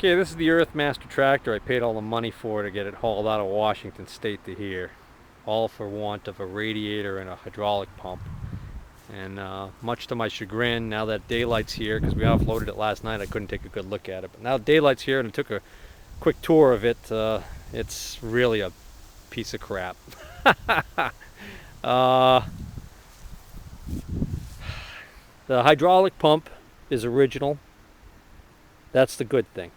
Okay, this is the Earthmaster tractor. I paid all the money for to get it hauled out of Washington State to here. All for want of a radiator and a hydraulic pump. And much to my chagrin, now that daylight's here, because we offloaded it last night, I couldn't take a good look at it. But now daylight's here and I took a quick tour of it. It's really a piece of crap. The hydraulic pump is original. That's the good thing.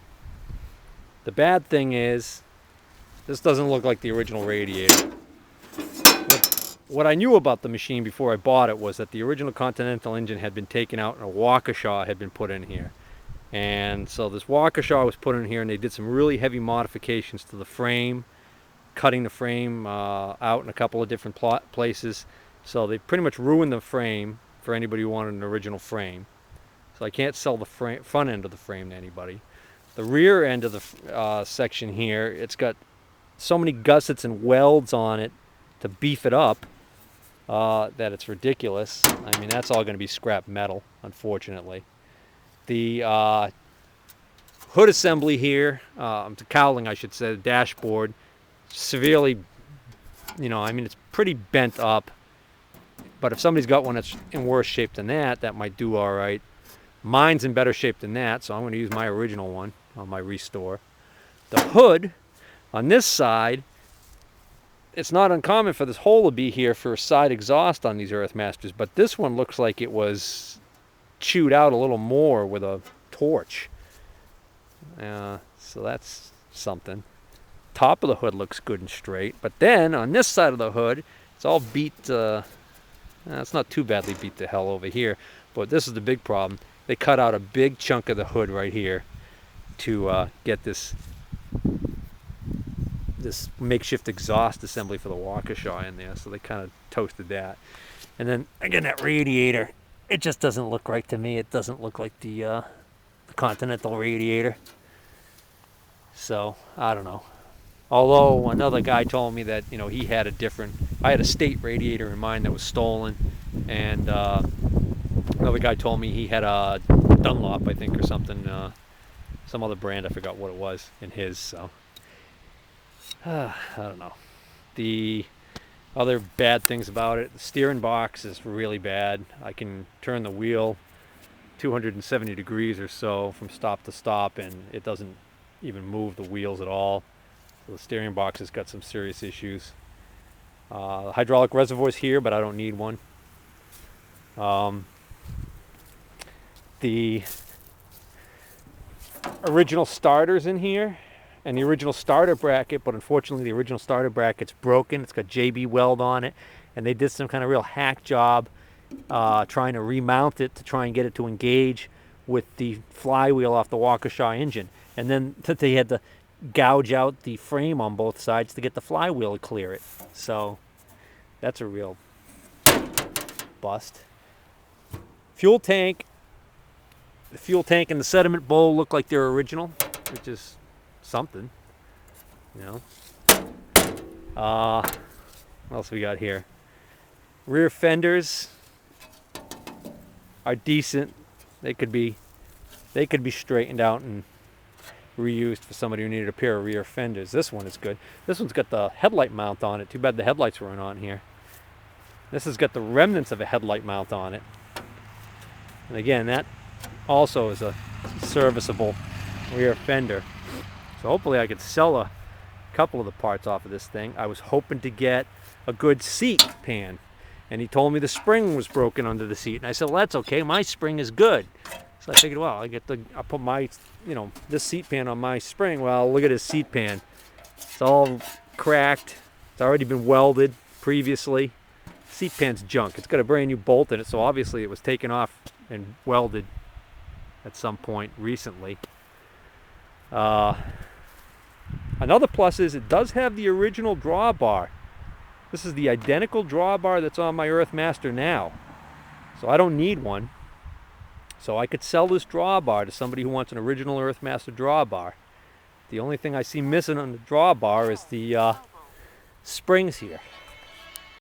The bad thing is, this doesn't look like the original radiator. What I knew about the machine before I bought it was that the original Continental engine had been taken out and a Waukesha had been put in here. And so this Waukesha was put in here and they did some really heavy modifications to the frame, cutting the frame out in a couple of different places. So they pretty much ruined the frame for anybody who wanted an original frame. So I can't sell the front end of the frame to anybody. The rear end of the section here, it's got so many gussets and welds on it to beef it up that it's ridiculous. I mean, that's all going to be scrap metal, unfortunately. The hood assembly here, the cowling I should say, the dashboard, severely, I mean, it's pretty bent up. But if somebody's got one that's in worse shape than that, that might do all right. Mine's in better shape than that, so I'm going to use my original one on my Restore. The hood on this side, it's not uncommon for this hole to be here for a side exhaust on these Earthmasters, but this one looks like it was chewed out a little more with a torch. So that's something. Top of the hood looks good and straight, but then on this side of the hood, it's all beat. It's not too badly beat to hell over here, but this is the big problem. They cut out a big chunk of the hood right here to get this makeshift exhaust assembly for the Waukesha in there, so they kind of toasted that. And then again, that radiator, it just doesn't look right to me. It doesn't look like the Continental radiator. So I don't know. Although another guy told me that he had I had a State radiator in mine that was stolen, and another guy told me he had a Dunlop, I think, or something, some other brand, I forgot what it was, in his. So I don't know. The other bad things about it, the steering box is really bad. I can turn the wheel 270 degrees or so from stop to stop, and it doesn't even move the wheels at all. So the steering box has got some serious issues. The hydraulic reservoir's here, but I don't need one. The original starter's in here, and the original starter bracket, but unfortunately the original starter bracket's broken. It's got JB weld on it, and they did some kind of real hack job trying to remount it to try and get it to engage with the flywheel off the Waukesha engine. And then they had to gouge out the frame on both sides to get the flywheel to clear it. So that's a real bust. Fuel tank. The fuel tank and the sediment bowl look like they're original, which is something. What else we got here? Rear fenders are decent. They could be straightened out and reused for somebody who needed a pair of rear fenders. This one is good. This one's got the headlight mount on it. Too bad the headlights weren't on here. This has got the remnants of a headlight mount on it. And again, that also is a serviceable rear fender. So hopefully I could sell a couple of the parts off of this thing. I was hoping to get a good seat pan, and he told me the spring was broken under the seat, and I said, well, that's okay, my spring is good. So I figured, well, I'll put my, this seat pan on my spring. Well, look at his seat pan. It's all cracked. It's already been welded previously. Seat pan's junk. It's got a brand new bolt in it, so obviously it was taken off and welded at some point recently. Another plus is it does have the original drawbar. This is the identical drawbar that's on my Earthmaster now. So I don't need one. So I could sell this drawbar to somebody who wants an original Earthmaster drawbar. The only thing I see missing on the drawbar is the springs here.